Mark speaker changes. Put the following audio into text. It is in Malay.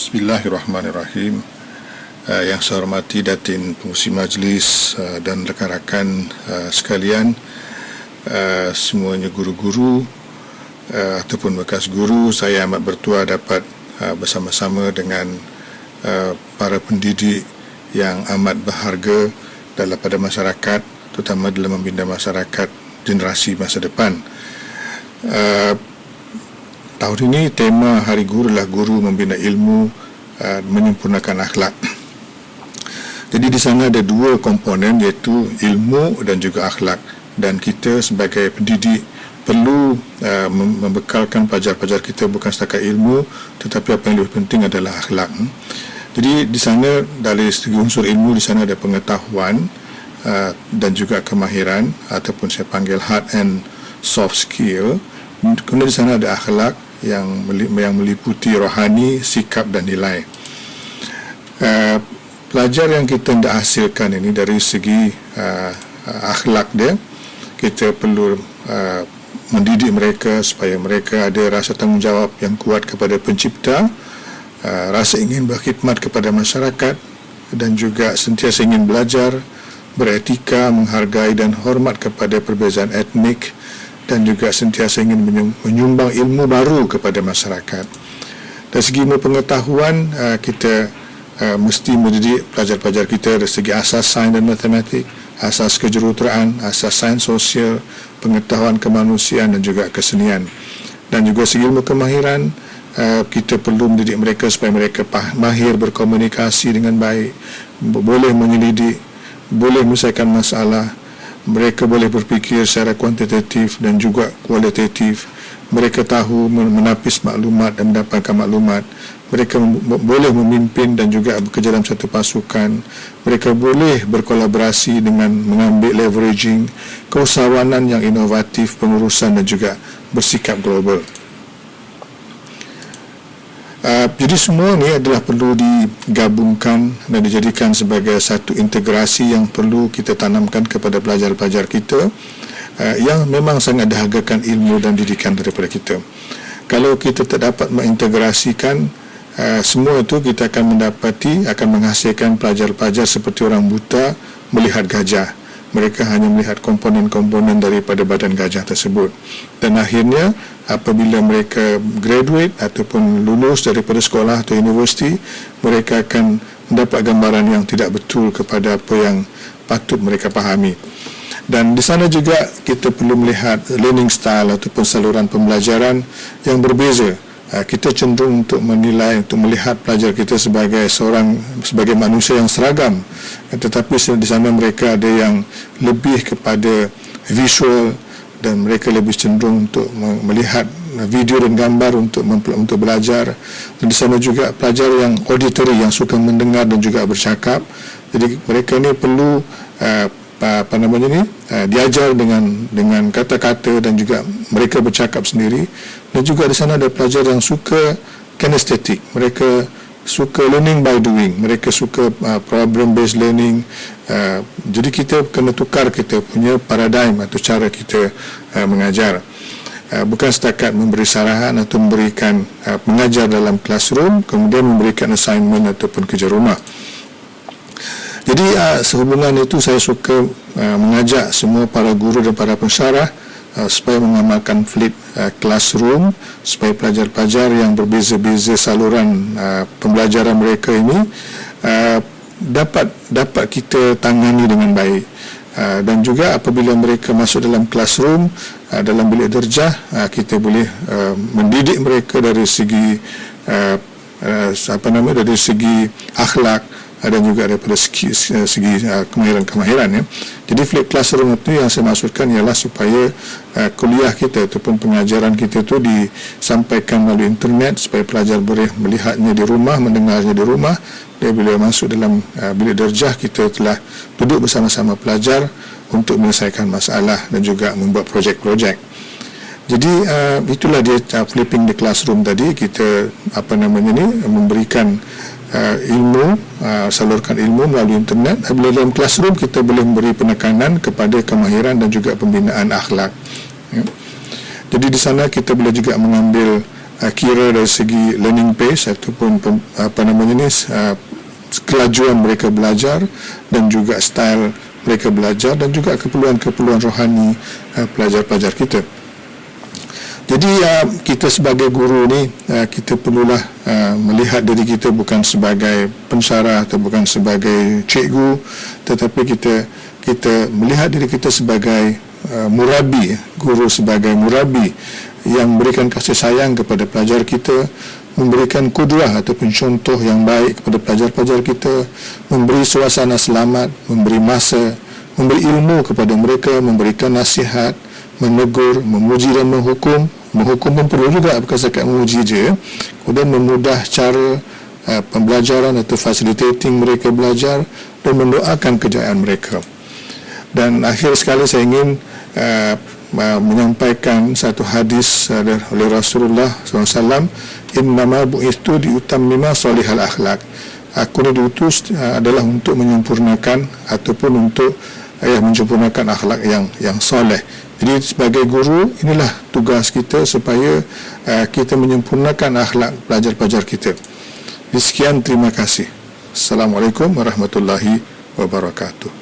Speaker 1: Bismillahirrahmanirrahim. Yang saya hormati Datin Pengurusi Majlis dan rakan-rakan sekalian, semuanya guru-guru ataupun bekas guru, saya amat bertuah dapat bersama-sama dengan para pendidik yang amat berharga pada masyarakat, terutama dalam membina masyarakat generasi masa depan. Tahun ini tema Hari Guru adalah Guru Membina Ilmu, Menyempurnakan Akhlak. Jadi di sana ada dua komponen, iaitu ilmu dan juga akhlak. Dan kita sebagai pendidik perlu membekalkan pelajar-pelajar kita bukan setakat ilmu, tetapi apa yang lebih penting adalah akhlak. Jadi di sana dari segi unsur ilmu, di sana ada pengetahuan dan juga kemahiran ataupun saya panggil hard and soft skill. Kemudian di sana ada akhlak yang meliputi rohani, sikap dan nilai. Pelajar yang kita hendak hasilkan ini dari segi akhlak dia, kita perlu mendidik mereka supaya mereka ada rasa tanggungjawab yang kuat kepada pencipta, rasa ingin berkhidmat kepada masyarakat dan juga sentiasa ingin belajar, beretika, menghargai dan hormat kepada perbezaan etnik, dan juga sentiasa ingin menyumbang ilmu baru kepada masyarakat. Dari segi ilmu pengetahuan, kita mesti mendidik pelajar-pelajar kita dari segi asas sains dan matematik, asas kejuruteraan, asas sains sosial, pengetahuan kemanusiaan dan juga kesenian. Dan juga segi ilmu kemahiran, kita perlu mendidik mereka supaya mereka mahir berkomunikasi dengan baik, boleh menyelidik, boleh menyelesaikan masalah. Mereka boleh berfikir secara kuantitatif dan juga kualitatif. Mereka tahu menapis maklumat dan mendapatkan maklumat. Mereka boleh memimpin dan juga bekerja dalam satu pasukan. Mereka boleh berkolaborasi dengan mengambil leveraging, keusahawanan yang inovatif, pengurusan dan juga bersikap global. Jadi semua ini adalah perlu digabungkan dan dijadikan sebagai satu integrasi yang perlu kita tanamkan kepada pelajar-pelajar kita yang memang sangat dihargakan ilmu dan didikan daripada kita. Kalau kita tak dapat mengintegrasikan semua itu, kita akan menghasilkan pelajar-pelajar seperti orang buta melihat gajah. Mereka hanya melihat komponen-komponen daripada badan gajah tersebut. Dan akhirnya, apabila mereka graduate ataupun lulus daripada sekolah atau universiti, mereka akan mendapat gambaran yang tidak betul kepada apa yang patut mereka fahami. Dan di sana juga kita perlu melihat learning style ataupun saluran pembelajaran yang berbeza. Kita cenderung untuk menilai, untuk melihat pelajar kita sebagai manusia yang seragam, tetapi di sana mereka ada yang lebih kepada visual dan mereka lebih cenderung untuk melihat video dan gambar untuk belajar. Dan di sana juga pelajar yang auditory, yang suka mendengar dan juga bercakap. Jadi mereka ini perlu diajar dengan kata-kata dan juga mereka bercakap sendiri. Dan juga di sana ada pelajar yang suka kinesthetic, mereka suka learning by doing, mereka suka problem based learning. Jadi kita kena tukar kita punya paradigm atau cara kita mengajar. Bukan setakat memberi sarahan atau memberikan mengajar dalam classroom kemudian memberikan assignment ataupun kerja rumah. Jadi sehubungan itu saya suka mengajak semua para guru dan para pensyarah supaya mengamalkan flipped classroom, supaya pelajar-pelajar yang berbeza-beza saluran pembelajaran mereka ini dapat kita tangani dengan baik. Dan juga apabila mereka masuk dalam classroom, dalam bilik darjah, kita boleh mendidik mereka dari segi dari segi akhlak dan juga daripada segi kemahiran. Ya. Jadi flip classroom itu yang saya maksudkan ialah supaya kuliah kita ataupun pengajaran kita itu disampaikan melalui internet supaya pelajar boleh melihatnya di rumah, mendengarnya di rumah. Dan bila masuk dalam bilik darjah, kita telah duduk bersama-sama pelajar untuk menyelesaikan masalah dan juga membuat projek-projek. Jadi itulah dia flipping the classroom tadi. Kita memberikan ilmu, salurkan ilmu melalui internet. Bila dalam classroom kita boleh memberi penekanan kepada kemahiran dan juga pembinaan akhlak. Ya. Jadi di sana kita boleh juga mengambil kira dari segi learning pace ataupun kelajuan mereka belajar dan juga style mereka belajar dan juga keperluan-keperluan rohani pelajar-pelajar kita. Jadi kita sebagai guru ni kita perlulah melihat diri kita bukan sebagai pensyarah atau bukan sebagai cikgu, tetapi kita melihat diri kita sebagai murabi, guru sebagai murabi yang memberikan kasih sayang kepada pelajar kita, memberikan kudrah ataupun contoh yang baik kepada pelajar-pelajar kita, memberi suasana selamat, memberi masa, memberi ilmu kepada mereka, memberikan nasihat, menegur, memuji dan menghukum. Menghukum pun perlu juga, bukan sekat memuji je. Kemudian memudah cara pembelajaran atau facilitating mereka belajar dan mendoakan kejayaan mereka. Dan akhir sekali saya ingin menyampaikan satu hadis oleh Rasulullah SAW, innama bu'istu diutammima salihal akhlak. Aku ni diutus adalah untuk menyempurnakan ataupun untuk menyempurnakan akhlak yang soleh. Jadi sebagai guru, inilah tugas kita supaya kita menyempurnakan akhlak pelajar-pelajar kita. Sekian, terima kasih. Assalamualaikum warahmatullahi wabarakatuh.